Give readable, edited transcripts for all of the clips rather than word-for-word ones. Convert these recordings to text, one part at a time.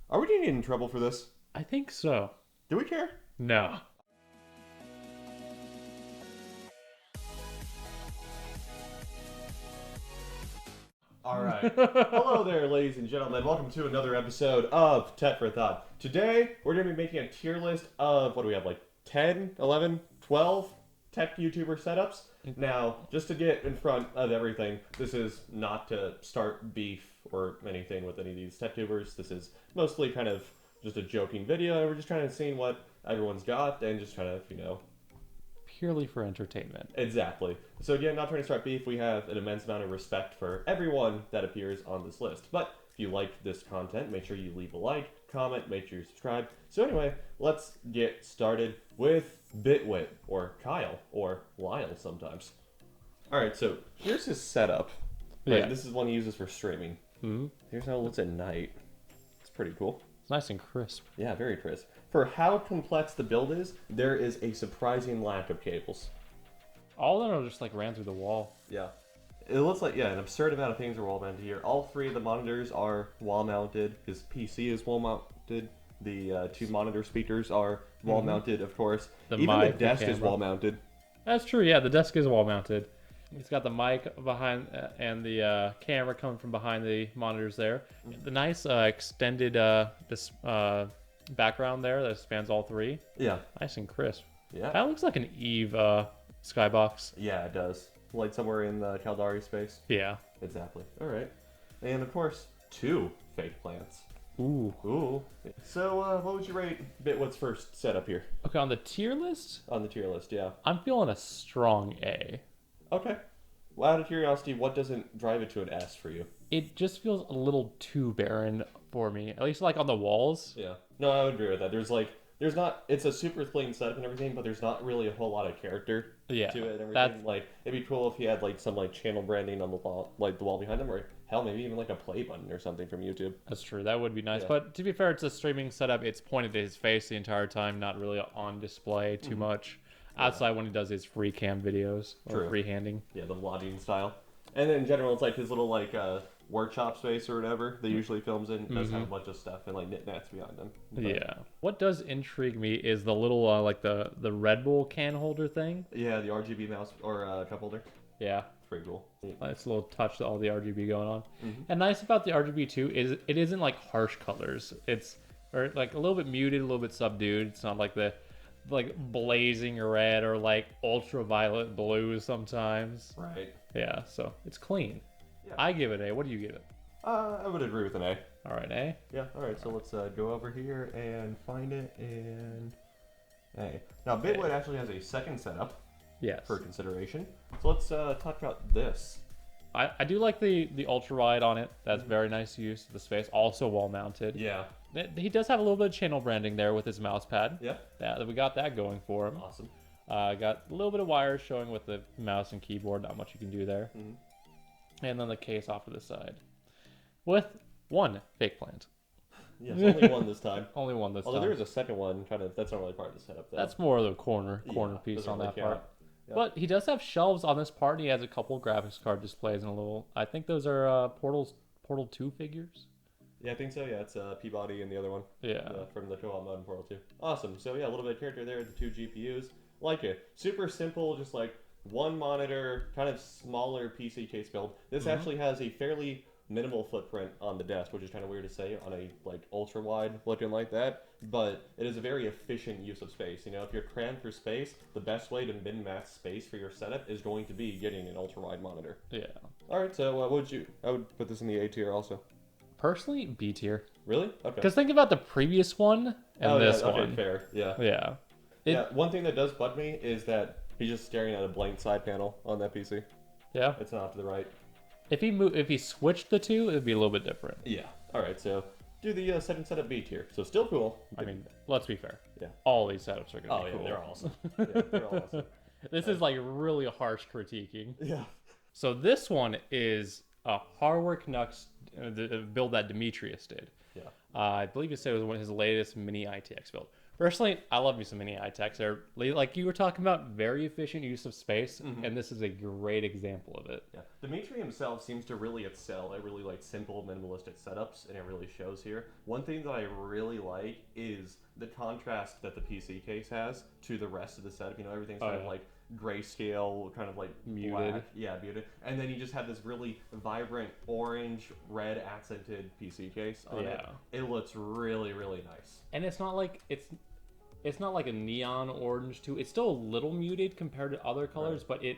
Are we getting in trouble for this? I think so. Do we care? No. All right. Hello there, ladies and gentlemen. Welcome to another episode of Tech for Thought. Today, we're going to be making a tier list of, what do we have, like 10, 11, 12 tech YouTuber setups. Now, just to get in front of everything, this is not to start beef or anything with any of these TechTubers. This is mostly kind of just a joking video. We're just trying to see what everyone's got and just trying to, Purely for entertainment. Exactly. So again, not trying to start beef, we have an immense amount of respect for everyone that appears on this list. But if you like this content, make sure you leave a like, comment, make sure you subscribe. So anyway, let's get started with Bitwit, or Kyle, or Lyle sometimes. Alright, so here's his setup. Right, Yeah. this is one he uses for streaming. Mm-hmm. Here's how it looks at night. It's pretty cool. It's nice and crisp. Yeah, very crisp. For how complex the build is, there is a surprising lack of cables. All of them are just like ran through the wall. Yeah. It looks like, an absurd amount of things are wall mounted here. All three of the monitors are wall mounted. His PC is wall mounted. The two monitor speakers are wall mounted, of course. Even the desk is wall mounted. That's true, yeah, the desk is wall mounted. It's got the mic behind and the camera coming from behind the monitors there. The nice extended background there that spans all three. Yeah. Nice and crisp. Yeah. That looks like an Eve skybox. Yeah, it does. Like somewhere in the Caldari space. Yeah. Exactly. All right. And of course, two fake plants. Ooh. Ooh. So, what would you rate Bitwit's first setup here? Okay, on the tier list, On the tier list, yeah. I'm feeling a strong A. Okay. Well, out of curiosity, what doesn't drive it to an S for you? It just feels a little too barren for me, at least like on the walls. Yeah. No, I would agree with that. There's not, it's a super clean setup and everything, but there's not really a whole lot of character Yeah, to it and that's everything. Like, it'd be cool if you had like some like channel branding on the wall, like the wall behind them, or hell, maybe even like a play button or something from YouTube. true. That would be nice. Yeah. But to be fair, it's a streaming setup. It's pointed to his face the entire time, not really on display too much. Outside when he does his free cam videos or True. freehanding. Yeah, the vlogging style. And then in general, it's like his little like workshop space or whatever they usually films in. It does have a bunch of stuff and like knickknacks behind them. But, Yeah. What does intrigue me is the little like the Red Bull can holder thing. Yeah, the RGB mouse or cup holder. Yeah. It's pretty cool. It's a little touch to all the RGB going on. And nice about the RGB too is it isn't like harsh colors. It's or like a little bit muted, a little bit subdued. It's not like the like blazing red or like ultraviolet blue sometimes. Right. Yeah, so it's clean. Yeah. I give it A. What do you give it? I would agree with an A. All right, A. Yeah, alright, so let's go over here and find it and A. Now, Bitwit actually has a second setup Yes. for consideration. So let's talk about this. I do like the ultra wide on it. That's very nice use of the space. Also wall mounted. Yeah. He does have a little bit of channel branding there with his mouse pad. Yeah. Yeah, we got that going for him. Awesome. Got a little bit of wires showing with the mouse and keyboard. Not much you can do there. And then the case off to the side with one fake plant. Yes, only one this time. Only one this Although time. there is a second one, that's not really part of the setup, though. That's more of the corner Yeah, piece doesn't on really that count. part. Yeah. But he does have shelves on this part. And he has a couple graphics card displays and a little. I think those are Portal 2 figures. Yeah, I think so. Yeah, it's Peabody and the other one. Yeah. From the co-op mode in Portal 2. Awesome. So yeah, a little bit of character there. The two GPUs. Like it. Super simple, just like one monitor, kind of smaller PC case build. This actually has a fairly minimal footprint on the desk, which is kind of weird to say on a like ultra wide looking like that. But it is a very efficient use of space. You know, if you're crammed for space, the best way to min-max space for your setup is going to be getting an ultra wide monitor. Yeah. All right. So what would you? I would put this in the A tier also. Personally, B tier. Really? Okay. Because think about the previous one and this yeah, okay, one. fair. Yeah. Yeah. Yeah, one thing that does bug me is that he's just staring at a blank side panel on that PC. Yeah. It's not to the right. If he switched the two, it'd be a little bit different. Yeah. All right. So do the second setup B tier. So still cool. I mean, let's be fair. Yeah. All these setups are gonna Oh be yeah, cool. they're awesome. Yeah, they're all awesome. This is like really harsh critiquing. Yeah. So this one is a hardware Canucks build that Demetrius did. Yeah. I believe he said it was one of his latest mini ITX build. Personally, I love me some mini iTechs. They're like you were talking about, very efficient use of space, and this is a great example of it. Yeah, Dimitri himself seems to really excel at really like simple, minimalistic setups, and it really shows here. One thing that I really like is the contrast that the PC case has to the rest of the setup. You know, everything's kind of like grayscale, kind of like Muted. black. Yeah, muted. And then you just have this really vibrant orange, red accented PC case on it. It looks really, really nice. And it's not like it's not like a neon orange too. It's still a little muted compared to other colors, but it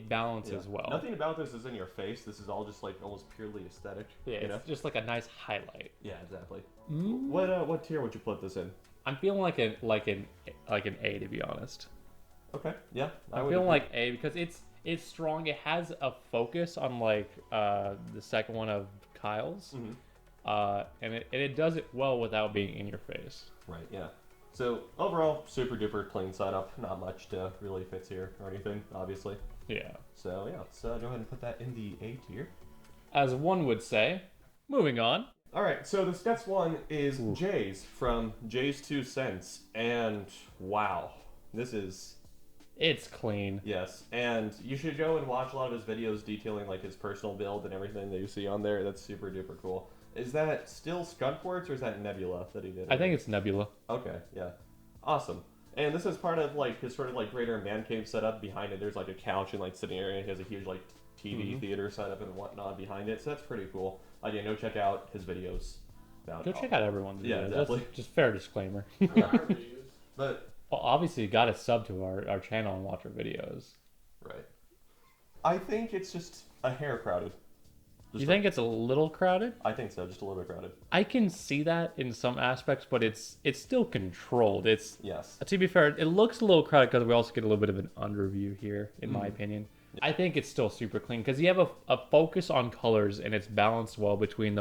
balances well. Nothing about this is in your face. This is all just like almost purely aesthetic. Yeah, you know? it's just like a nice highlight. Yeah, exactly. What tier would you put this in? I'm feeling like an A, to be honest. Okay. Yeah. I'm feeling like A because it's strong. It has a focus on like the second one of Kyle's, and it does it well without being in your face. Right. Yeah. So overall, super duper clean setup. Not much to really fix here or anything, obviously. Yeah. So yeah, let's go ahead and put that in the A tier. As one would say. Moving on. All right. So this next one is Jay's from Jay's 2 Cents, and wow, this is. It's clean. Yes, and you should go and watch a lot of his videos detailing like his personal build and everything that you see on there. That's super duper cool. Is that still Skunkworks or is that Nebula that he did? I think it's Nebula. Okay, yeah. Awesome. And this is part of like his sort of like greater man cave setup. Behind it, there's like a couch and like sitting area. He has a huge like TV theater setup and whatnot behind it. So that's pretty cool. Again, go check out his videos. Go check out everyone's videos. Yeah, exactly. Just fair disclaimer. But well, obviously, you got to sub to our channel and watch our videos. Right. I think it's just a hair crowded. You think it's a little crowded? I think so, just a little bit crowded. I can see that in some aspects, but it's still controlled. Yes. To be fair, it looks a little crowded because we also get a little bit of an underview here, in my opinion. I think it's still super clean because you have a focus on colors and it's balanced well between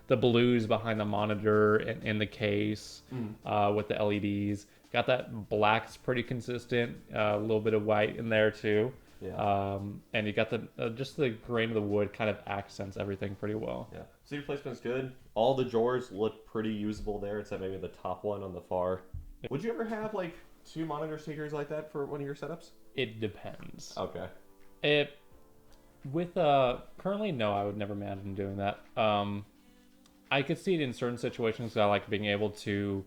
the blues behind the monitor and the case with the LEDs. Got that black's pretty consistent, a little bit of white in there too. Yeah. And you got the just the grain of the wood kind of accents everything pretty well. Yeah. Seat replacement's good. All the drawers look pretty usable there, except maybe the top one on the far. Would you ever have like 2 monitor speakers like that for one of your setups? It depends. Okay. Currently no, I would never imagine doing that. I could see it in certain situations. I like being able to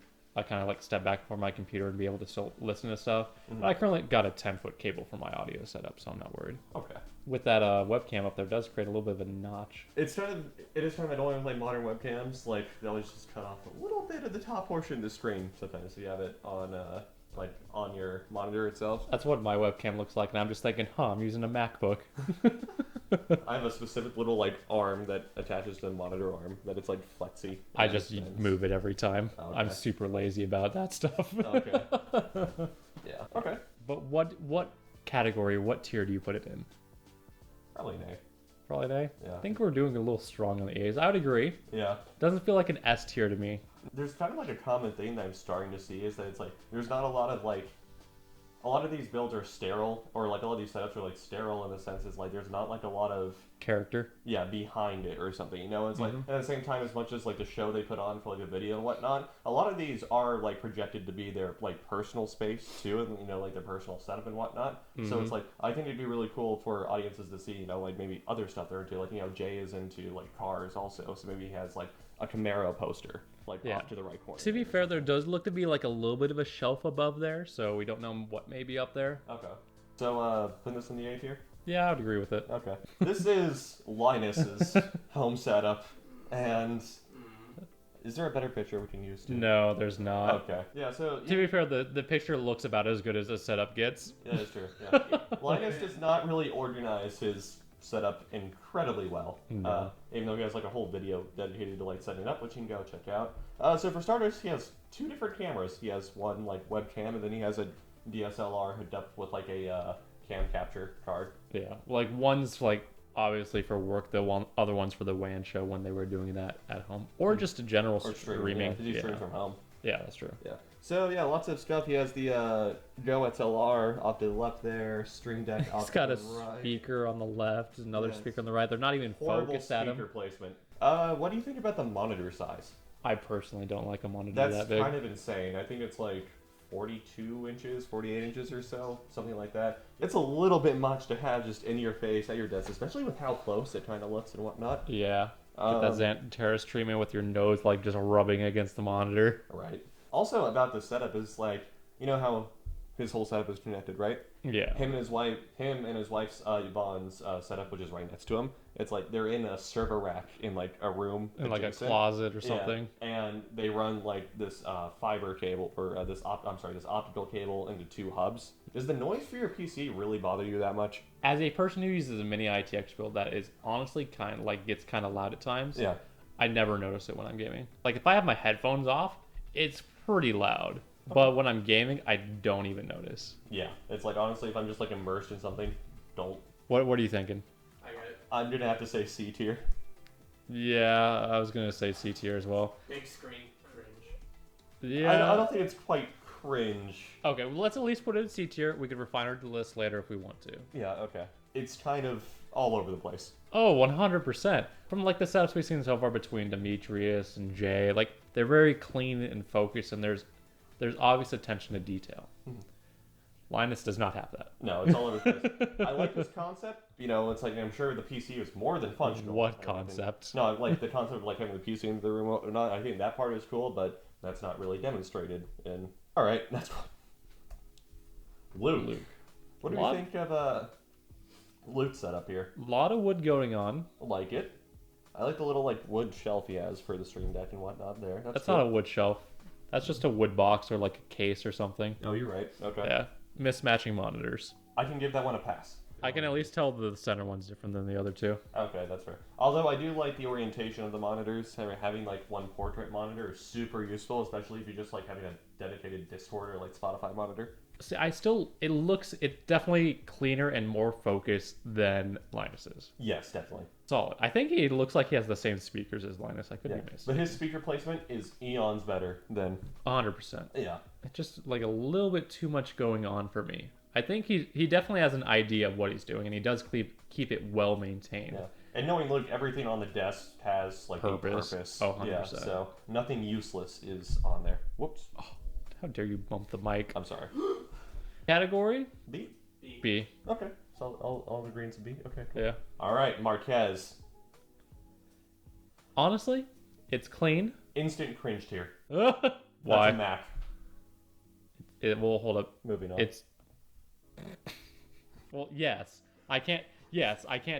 kind of like step back from my computer and be able to still listen to stuff. But I currently got a 10-foot cable for my audio setup, so I'm not worried. Okay. With that webcam up there, it does create a little bit of a notch. It is kind of annoying with like modern webcams. Like they always just cut off a little bit of the top portion of the screen sometimes. So you have it on like on your monitor itself. That's what my webcam looks like, and I'm just thinking, I'm using a MacBook. I have a specific little like arm that attaches to the monitor arm that it's like flexy. I just move it every time. Okay. I'm super lazy about that stuff. Okay. Yeah. Okay. But what category, what tier do you put it in? Probably an A. Probably an A? Yeah. I think we're doing a little strong on the A's. I would agree. Yeah. Doesn't feel like an S tier to me. There's kind of like a common thing that I'm starting to see is that it's like there's not a lot of these builds are sterile, or like a lot of these setups are like sterile in the sense it's like there's not like a lot of character behind it or something, you know. It's like at the same time, as much as like the show they put on for like a video and whatnot, a lot of these are like projected to be their like personal space too, and you know, like their personal setup and whatnot. So it's like I think it'd be really cool for audiences to see, you know, like maybe other stuff they're into, like, you know, Jay is into like cars also, so maybe he has like a Camaro poster like off to the right corner. To be fair, there does look to be like a little bit of a shelf above there, so we don't know what may be up there. Okay. So putting this in the A tier? Yeah, I would agree with it. Okay. This is Linus's home setup, and is there a better picture we can use too? No, there's not. Okay. Yeah, so to be fair, the picture looks about as good as the setup gets. Yeah, that's true. Yeah. Linus does not really organize his setup incredibly well. No. Even though he has like a whole video dedicated to like setting it up, which you can go check out. So for starters, he has 2 different cameras. He has one like webcam, and then he has a DSLR hooked up with like a cam capture card. Yeah, like one's like obviously for work, other one's for the WAN show when they were doing that at home, or just a general streaming. Yeah, you stream from home. Yeah, that's true. Yeah. So yeah, lots of stuff. He has the Go XLR off to the left there, Stream Deck off to the right. He's got a speaker on the left, another speaker on the right. They're not even focused at him. Horrible speaker placement. What do you think about the monitor size? I personally don't like a monitor That's that big. kind of insane. I think it's like 42 inches, 48 inches or so, something like that. It's a little bit much to have just in your face at your desk, especially with how close it kind of looks and whatnot. Yeah. Get that Xantares treatment with your nose like just rubbing against the monitor. Right. Also about the setup is like, you know how his whole setup is connected, right? Yeah. Him and his wife's Yvonne's setup, which is right next to him. It's like they're in a server rack in like a room, In like a adjacent. closet or something. Yeah. And they run like this fiber cable or this optical cable into two hubs. Does the noise for your PC really bother you that much? As a person who uses a mini ITX build that is honestly kind of like gets kind of loud at times. Yeah. I never notice it when I'm gaming. Like if I have my headphones off, it's pretty loud. But when I'm gaming, I don't even notice. Yeah. It's like honestly, if I'm just like immersed in something, don't. What are you thinking? I got it. I'm gonna have to say C tier. Yeah, I was gonna say C tier as well. Big screen cringe. Yeah. I don't think it's quite cringe. Okay, well, let's at least put it in C tier. We can refine our list later if we want to. Yeah. Okay. It's kind of all over the place. Oh, 100%. From like the setups we've seen so far between Demetrius and Jay, like they're very clean and focused, and there's obvious attention to detail. Linus does not have that. No, it's all over the place. I like this concept. You know, it's like I'm sure the PC is more than functional. What concept? No, like the concept of like having the PC in the remote or not. I think that part is cool, but that's not really demonstrated. And all right, that's cool. Luke. What do you think of Luke's setup here? A lot of wood going on. I like it. I like the little like wood shelf he has for the stream deck and whatnot there. That's cool. not a wood shelf. That's just a wood box or like a case or something. Oh, you're right. Okay. Yeah. Mismatching monitors. I can give that one a pass. I can at least tell the center one's different than the other two. Okay, that's fair. Although I do like the orientation of the monitors. Having like one portrait monitor is super useful, especially if you just like having a dedicated Discord or like Spotify monitor. See, it's definitely cleaner and more focused than Linus's. Yes, definitely. Solid. I think he looks like he has the same speakers as Linus. I could be Yeah. missing. But his speaker placement is eons better than 100%. yeah. It's just like a little bit too much going on for me. I think he definitely has an idea of what he's doing, and he does keep it well maintained. Yeah. And knowing Luke, everything on the desk has like Purpose. a purpose. Oh, 100%. Yeah, so nothing useless is on there. Whoops. Oh, how dare you bump the mic? I'm sorry. Category? B? B. Okay. So all the greens B. Okay, cool. Yeah. All right, Marquez. Honestly, it's clean. Instant cringe tier. Why? That's a Mac. It will hold up. Moving on. It's well, yes. I can't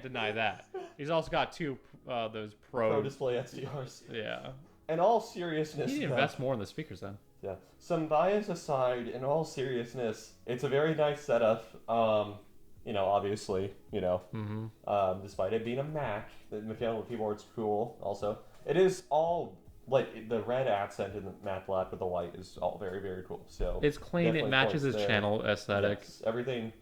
deny that. He's also got two those Pro display SDRs. Yeah. In all seriousness, You need to invest more in the speakers then. yeah. Some bias aside, in all seriousness, it's a very nice setup. You know, obviously, you know, despite it being a Mac, the mechanical keyboard's cool. Also, it is all like the red accent in the matte black with the white is all very, very cool. So It's clean. It definitely matches his points there. channel aesthetic. Yes, everything.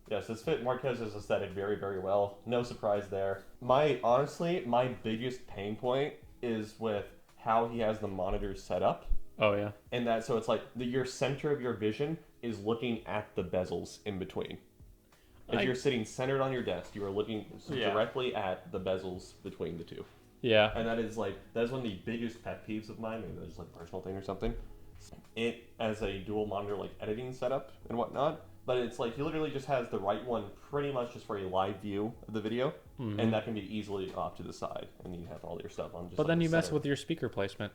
Yes, this fit Marquez's aesthetic very, very well. No surprise there. Honestly, my biggest pain point is with how he has the monitors set up. Oh yeah. And that, so it's like your center of your vision is looking at the bezels in between. If you're sitting centered on your desk, you are looking directly at the bezels between the two. Yeah. And that is one of the biggest pet peeves of mine. Maybe that's like a personal thing or something. It as a dual monitor like editing setup and whatnot. But it's like he literally just has the right one pretty much just for a live view of the video, and that can be easily off to the side, and you have all your stuff on. Just But like then the you mess center. with your speaker placement.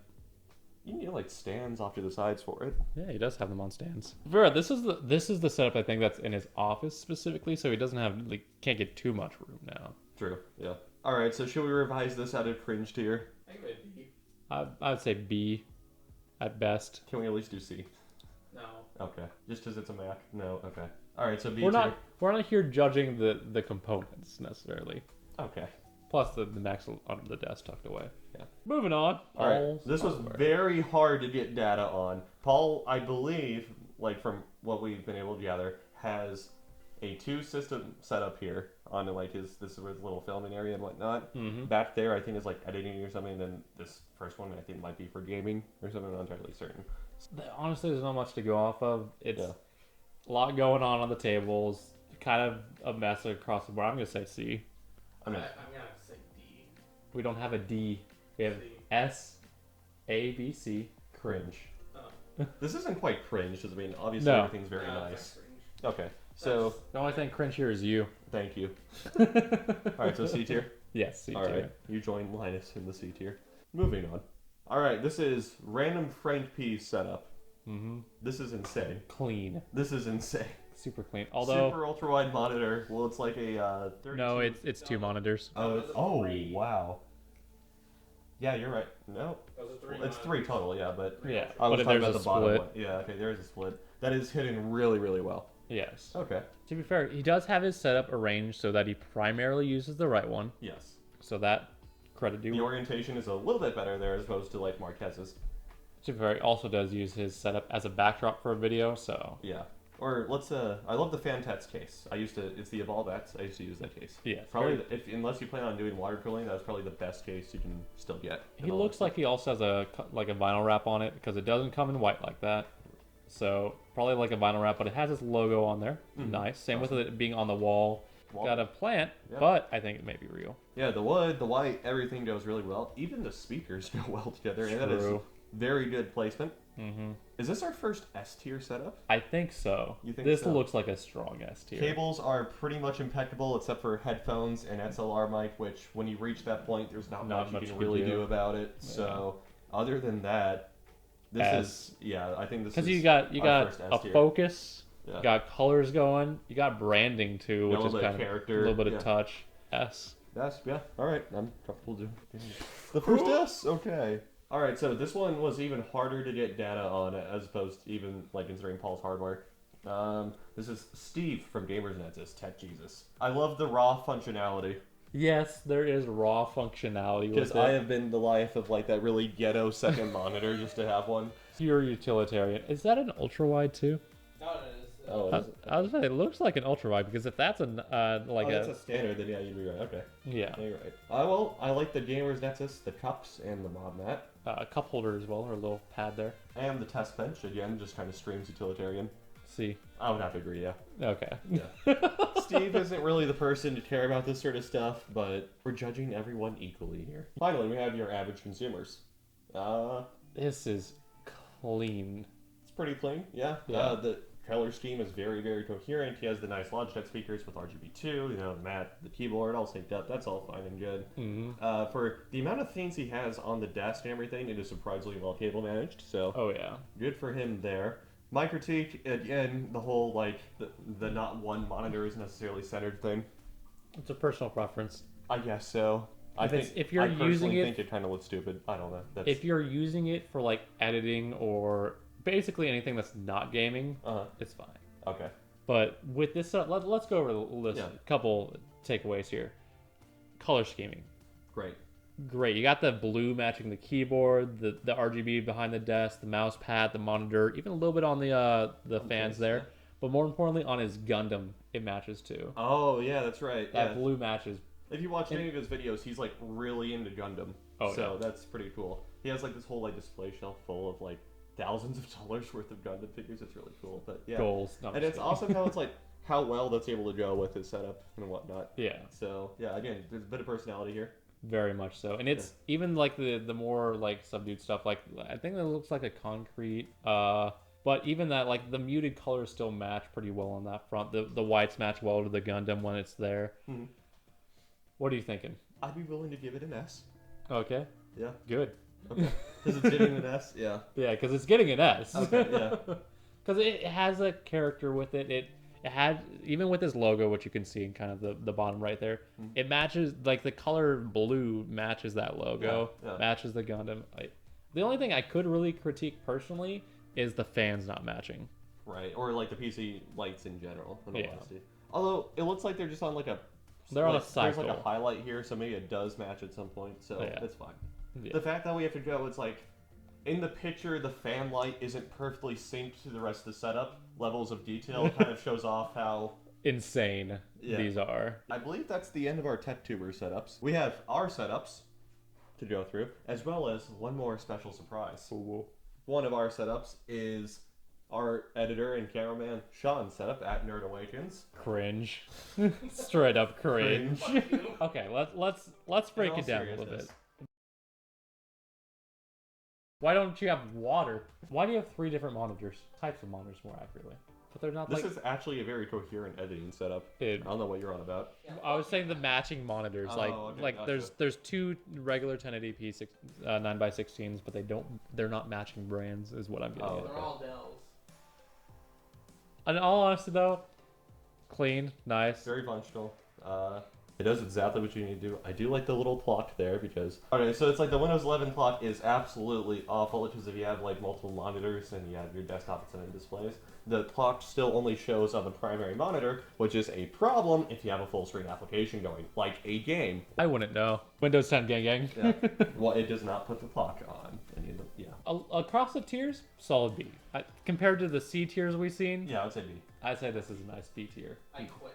You need like stands off to the sides for it. Yeah, he does have them on stands. Vera, this is the setup I think that's in his office specifically, so he doesn't have can't get too much room now. True. Yeah. All right. So should we revise this out of cringe tier? I give it a B. I would say B, at best. Can we at least do C? No. Okay. Just because it's a Mac? No. Okay. All right. So B We're tier. not here judging the components necessarily. Okay. Plus the Mac's under the desk tucked away. Yeah. Moving on. All right. This was very hard to get data on. Paul, I believe, like from what we've been able to gather, has a 2-system setup here on like this is his little filming area and whatnot. Mm-hmm. Back there, I think is like editing or something. And then this first one, I think, might be for gaming or something. I'm not entirely certain. Honestly, there's not much to go off of. It's Yeah. a lot going on the tables. Kind of a mess across the board. I'm gonna say C. I mean, I'm gonna say D. We don't have a D. We have C. S, A, B, C. cringe. Oh. This isn't quite cringe, because I mean, obviously No. everything's very No, nice. it's not cringe. Okay, so The only thing cringe here is you. thank you. Alright, so C tier. Yes, C tier. Alright, you join Linus in the C tier. Moving on. Alright, this is random Frank P setup. Mm-hmm. This is insane. Clean. This is insane. Super clean. Although, Super ultra wide monitor. Well, it's like a 32. no, it's two monitors. Oh, wow. Yeah, you're right. No, Those are three. it's 3 total. Yeah, but Yeah, I was but talking there's about a the bottom split. one. Yeah, okay, there is a split. That is hitting really, really well. Yes. Okay. To be fair, he does have his setup arranged so that he primarily uses the right one. Yes. So that credit due. The orientation is a little bit better there as opposed to like Marquez's. To be fair, he also does use his setup as a backdrop for a video. So Yeah. Or let's I love the Fantet's case. It's the Evolve X. I used to use that case. yeah, Probably unless you plan on doing water cooling, that's probably the best case you can still get. he looks like he also has a vinyl wrap on it because it doesn't come in white like that. So probably like a vinyl wrap, but it has its logo on there. Mhm. Nice. Same with it being on the wall. Got a plant, Yeah. but I think it may be real. Yeah, the wood, the white, everything goes really well. Even the speakers go well together, and that is True. very good placement. Mm-hmm. Is this our first S tier setup? I think so. You think this so? looks like a strong S tier. Cables are pretty much impeccable except for headphones and XLR mic, which when you reach that point, there's not much you can really do about it. Yeah. So, other than that, this S. is I think this is Because you got our first S a tier. focus, Yeah. you got colors going, you got branding too, Yeah, a which is little bit kind of of character, a little bit yeah. of touch. S. S, yeah. All right, I'm comfortable doing the first S. Okay. All right, so this one was even harder to get data on as opposed to even like considering Paul's hardware. This is Steve from GamersNet as Tech Jesus. I love the raw functionality Yes, there is raw functionality because with it. I have been the life of like that really ghetto second monitor just to have one. Pure utilitarian. Is that an ultra wide too? No, it is. Oh, I was saying, it looks like an ultra wide because if that's that's a standard, then yeah, you'd be right. Okay, yeah, yeah, you're right. Well, I like the Gamers Nexus, the cups, and the mod mat, a cup holder as well, or a little pad there. and the test bench. Again, just kind of screams utilitarian. See, I would have to agree, yeah. okay. Yeah. Steve isn't really the person to care about this sort of stuff, but we're judging everyone equally here. Finally, we have your average consumers. This is clean. It's pretty clean, yeah. Yeah. The color scheme is very, very coherent. He has the nice Logitech speakers with RGB2, the mat, the keyboard, all synced up. That's all fine and good. Mm-hmm. For the amount of things he has on the desk and everything, it is surprisingly well cable managed, so Oh yeah. good for him there. My critique, again, the whole, like, the not one monitor is necessarily centered thing. It's a personal preference. I guess so. If you're I personally using it- think it kind of looks stupid. I don't know. That's, If you're using it for like editing or basically anything that's not gaming, it's fine. okay. But with this, let's go over the list. Yeah. Couple takeaways here. Color scheming, Great. great. You got the blue matching the keyboard, the RGB behind the desk, the mouse pad, the monitor, even a little bit on the fans case, there. yeah. But more importantly, on his Gundam, it matches too. Oh, yeah, that's right. That Yeah. blue matches. If you watch any of his videos, he's, like, really into Gundam. Oh, so yeah. that's pretty cool. He has, like, this whole, like, display shelf full of, like, thousands of dollars worth of Gundam figures. It's really cool. But, yeah. Goals. No, I'm And just it's kidding. awesome how it's, like, how well that's able to go with his setup and whatnot. Yeah. So, yeah, again, there's a bit of personality here. Very much so, and it's even like the more like subdued stuff. Like I think that looks like a concrete, but even that like the muted colors still match pretty well on that front. The whites match well to the Gundam when it's there. Mhm. What are you thinking? I'd be willing to give it an S. Okay, Yeah. good. Okay. Because it's getting an S? Yeah. Yeah, because it's getting an S. Okay, yeah. Because it has a character with it. It had even with this logo, which you can see in kind of the bottom right there. Mhm. It matches like the color blue matches that logo, Yeah, yeah. matches the Gundam. The only thing I could really critique personally is the fans not matching. Right, or like the PC lights in general, in all Yeah. honesty. Although it looks like they're just on like a They're on a There's like a cycle. highlight here, so maybe it does match at some point. So Yeah. it's fine. Yeah. The fact that we have to go, it's like in the picture the fan light isn't perfectly synced to the rest of the setup. Levels of detail kind of shows off how. Insane Yeah. these are. I believe that's the end of our TechTuber setups. We have our setups to go through, as well as one more special surprise. Ooh. One of our setups is our editor and cameraman Sean's setup at Nerd Awakens. Cringe. Straight up cringe. Okay, let's break In all it down a little bit. seriousness. Why don't you have water? Why do you have 3 different monitors? Types of monitors, more accurately. But they're not This like... is actually a very coherent editing setup. Dude. I don't know what you're on about. I was saying the matching monitors. Oh, like, okay, gotcha. there's 2 regular 1080p 9x16s, but they're not matching brands, is what I'm getting Oh, at. They're all Dells. In all honesty, though, clean, nice. Very functional. It does exactly what you need to do. I do like the little clock there because... Okay, so it's like the Windows 11 clock is absolutely awful because if you have like multiple monitors and you have your desktop and displays, the clock still only shows on the primary monitor, which is a problem if you have a full screen application going, like a game. I wouldn't know. Windows 10 gang. Yeah. Well, it does not put the clock on. Yeah. Across the tiers, solid B. Compared to the C tiers we've seen, Yeah, I would say B. I'd say this is a nice B tier. I quit.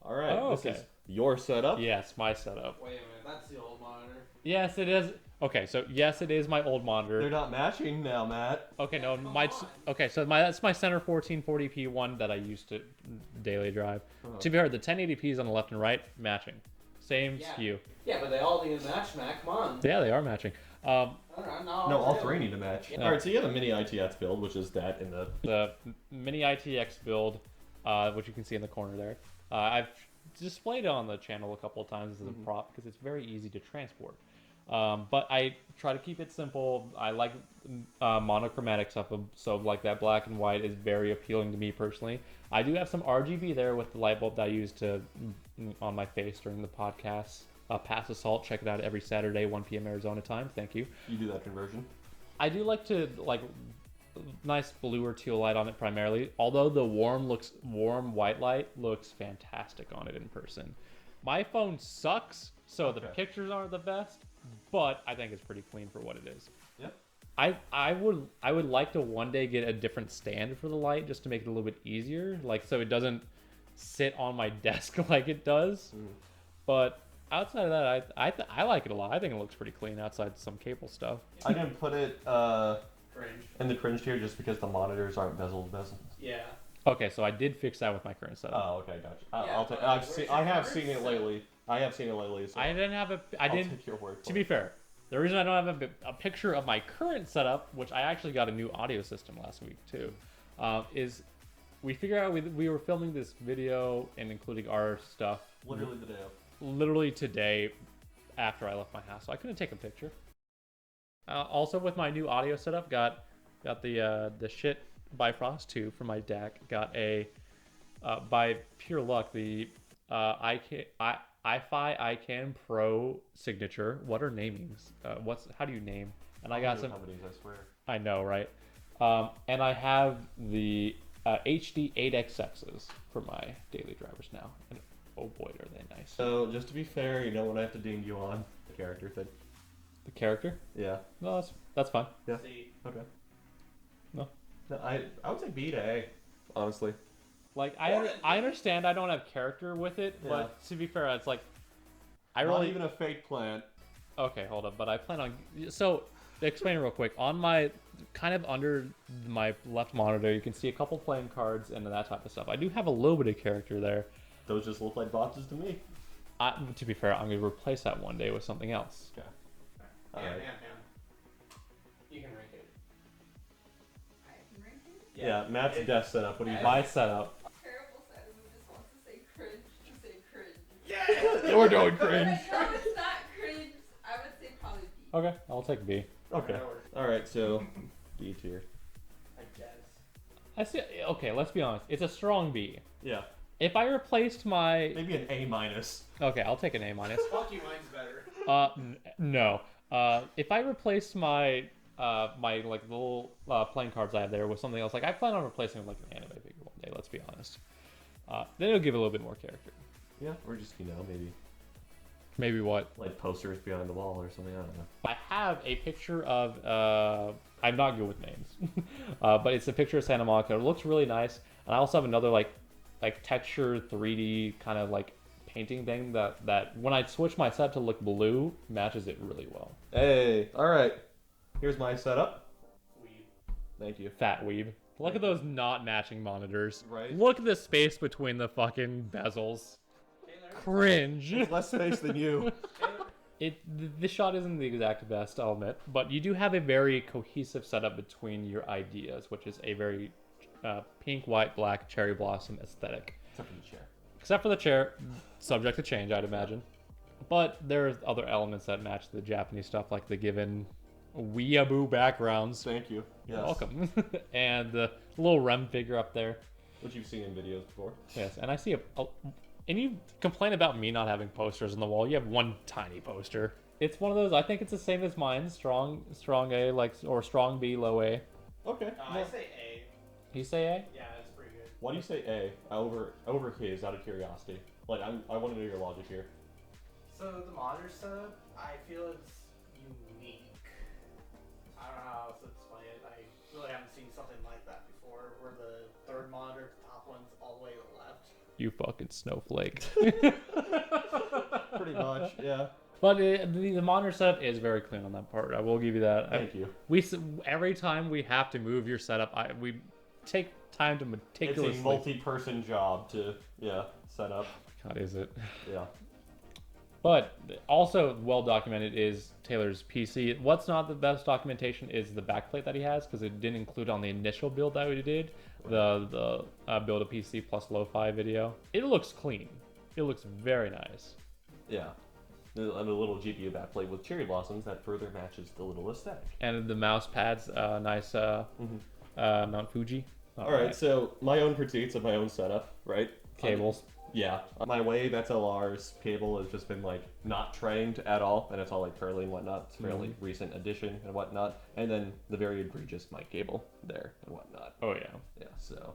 All right. Oh, this okay. is your setup. Yes, my setup. Wait a minute, that's the old monitor. Yes, it is. Okay, so yes, it is my old monitor. They're not matching now, Matt. Okay, no, Come my on. okay, so that's my Center 1440p one that I used to daily drive. To be fair, the 1080p's on the left and right matching, same Yeah. skew. Yeah, but they all need to match, Matt. Come on. Yeah, they are matching. I don't know, No, all 3 need to match. Yeah. All right, so you have a mini ITX build, which is that in The mini ITX build, which you can see in the corner there. I've displayed it on the channel a couple of times as a prop because it's very easy to transport. But I try to keep it simple. I like monochromatic stuff, so like that black and white is very appealing to me personally. I do have some RGB there with the light bulb that I use on my face during the podcast. Pass Assault, check it out every Saturday, 1 p.m. Arizona time. Thank you. You do that conversion. I do like to nice blue or teal light on it primarily. Although the warm white light looks fantastic on it in person. My phone sucks, so the pictures aren't the best, but I think it's pretty clean for what it is. Yep. I would like to one day get a different stand for the light just to make it a little bit easier, like so it doesn't sit on my desk like it does. But outside of that, I like it a lot. I think it looks pretty clean outside some cable stuff. I didn't put it Cringe. in the cringe tier just because the monitors aren't bezel to bezel. Yeah. Okay, so I did fix that with my current setup. Oh, okay, gotcha. Yeah, I'll take. but where's your I have current seen it setup? lately. I have seen it lately. So I didn't have a. I'll take your word for To be fair, the reason I don't have a picture of my current setup, which I actually got a new audio system last week too, is we figured out we were filming this video and including our stuff literally the day of. literally today after I left my house, so I couldn't take a picture. Also, with my new audio setup, got the shit Bifrost 2 from my DAC. Got a by pure luck the iFi iCan Pro signature. What are namings? How do you name? And I got some. companies, I swear. I know, right? And I have the HD 8XXs for my daily drivers now. And oh boy, are they nice. So just to be fair, you know what I have to ding you on? The character thing. The character? Yeah. No, that's fine. Yeah. See, Okay. No. No, I would say B to A, honestly. Like I understand I don't have character with it, Yeah. but to be fair, it's like I Not really even a fake plant. okay. Hold up, but I plan on so to explain real quick on my kind of under my left monitor, you can see a couple playing cards and that type of stuff. I do have a little bit of character there. Those just look like boxes to me. To be fair, I'm gonna replace that one day with something else. Okay. Pam, Alright. Pam, Pam. You can rank it. I can rank it. Yeah, Matt's desk setup. What do you My setup. Terrible side of me just wants to say cringe to say cringe. Yeah! We're doing cringe. But no, it's not cringe. I would say probably B. Okay, I'll take B. Okay. Alright, so B tier. I guess. I see. Okay, let's be honest. It's a strong B. Yeah. If I replaced my Maybe an A minus. okay, I'll take an A minus. Fuck you, mine's better. No. If I replaced my my like little playing cards I have there with something else, like I plan on replacing with like an anime figure one day. Let's be honest. Then it'll give it a little bit more character. Yeah, or just, maybe Maybe what? like posters behind the wall or something. I don't know. I have a picture of I'm not good with names, but it's a picture of Santa Monica. It looks really nice, and I also have another like texture 3D kind of like painting thing that when I switch my setup to look blue matches it really well. Hey, alright. Here's my setup. Weed. Thank you. Fat weeb. Look at those not matching monitors. Right. Look at the space between the fucking bezels. Taylor. Cringe. It's less space than you. This shot isn't the exact best, I'll admit, but you do have a very cohesive setup between your ideas, which is a very pink, white, black, cherry blossom aesthetic. Except for the chair. Except for the chair, subject to change, I'd imagine. But there's other elements that match the Japanese stuff, like the given weeaboo backgrounds. Thank you. You're Yes. welcome. And the little Rem figure up there. Which you've seen in videos before. Yes, and I see and you complain about me not having posters on the wall. You have one tiny poster. It's one of those. I think it's the same as mine. Strong A, or strong B, low A. Okay. I say A. You say A? Yeah, that's pretty good. Why do you say A over his, out of curiosity? Like, I want to know your logic here. So the monitor setup, I feel it's unique. I don't know how else to explain it. I really haven't seen something like that before, where the third monitor, the top one's all the way to the left. You fucking snowflake. Pretty much, yeah. But the monitor setup is very clean on that part. I will give you that. Thank you. Every time we have to move your setup, we take time to meticulously. It's a multi-person job to, set up. God, is it? Yeah. But also well documented is Taylor's PC. What's not the best documentation is the backplate that he has, because it didn't include on the initial build that we did, the build a PC plus lo-fi video. It looks clean. It looks very nice. Yeah. And a little GPU backplate with cherry blossoms that further matches the little aesthetic. And the mouse pad's nice Mount Fuji. All right, so my own critiques of my own setup, right? Cables. Yeah. My Wave XLR's cable has just been like not trained at all, and it's all like curly and whatnot. It's a fairly recent addition and whatnot. And then the very egregious mic cable there and whatnot. Oh yeah. Yeah, so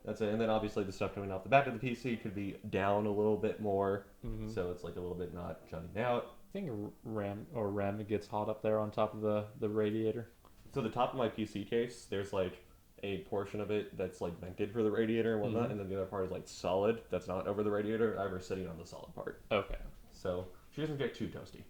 that's it. And then obviously the stuff coming off the back of the PC could be down a little bit more, so it's like a little bit not jutting out. I think RAM gets hot up there on top of the radiator. So the top of my PC case, there's like a portion of it that's like vented for the radiator and whatnot, and then the other part is like solid, that's not over the radiator. I have her sitting on the solid part. Okay. So she doesn't get too toasty.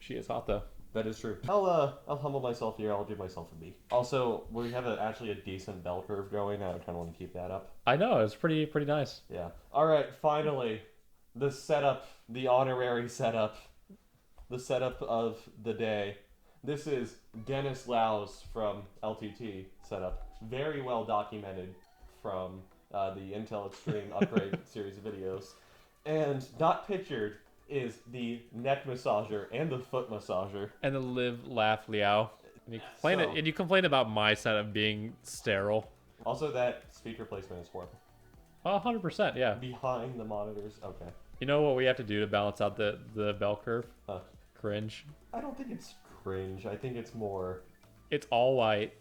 She is hot though. That is true. I'll humble myself here. I'll give myself a B. Also, we have actually a decent bell curve going. I kind of want to keep that up. I know, it's pretty nice. Yeah. All right. Finally, the setup, the honorary setup, the setup of the day. This is Dennis Lau's from LTT setup. Very well documented from the Intel Extreme Upgrade series of videos. And not pictured is the neck massager and the foot massager. And the live, laugh, liao. And you complain about my setup being sterile. Also, that speaker placement is horrible. 100%, yeah. Behind the monitors. Okay. You know what we have to do to balance out the bell curve? Huh. Cringe. I don't think it's cringe. I think it's more... It's all white.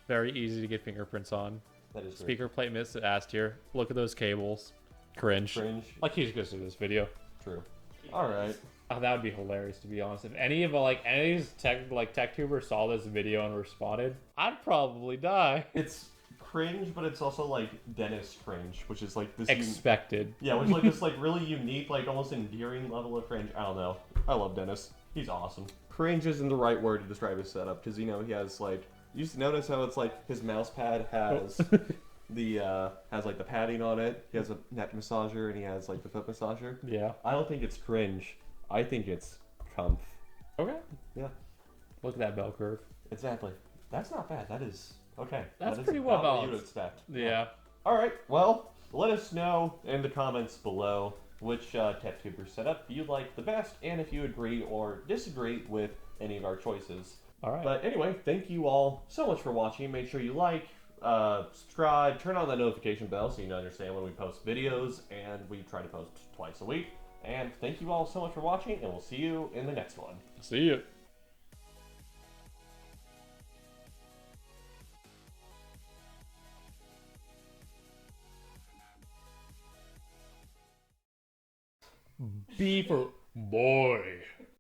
Very easy to get fingerprints on. That is Speaker plate missed the ass tier. Look at those cables. Cringe. cringe. Like he's gonna see this video. True. All right. Oh, that would be hilarious, to be honest. If any of these TechTubers saw this video and responded, I'd probably die. It's cringe, but it's also like Dennis cringe, which is like this... Expected. Yeah, which is like this like really unique, like almost endearing level of cringe. I don't know. I love Dennis. He's awesome. Cringe isn't the right word to describe his setup, because, you know, he has like... You used to notice how it's like his mouse pad has has like the padding on it. He has a neck massager and he has like the foot massager. Yeah. I don't think it's cringe. I think it's comf. Okay. Yeah. Look at that bell curve. Exactly. That's not bad. That is okay. That's that is pretty well about what you would balanced. expect. Yeah. All right. Well, let us know in the comments below which TechTuber setup you like the best, and if you agree or disagree with any of our choices. All right. But anyway, thank you all so much for watching. Make sure you like, subscribe, turn on that notification bell so you understand when we post videos, and we try to post twice a week. And thank you all so much for watching, and we'll see you in the next one. See you. B for boy.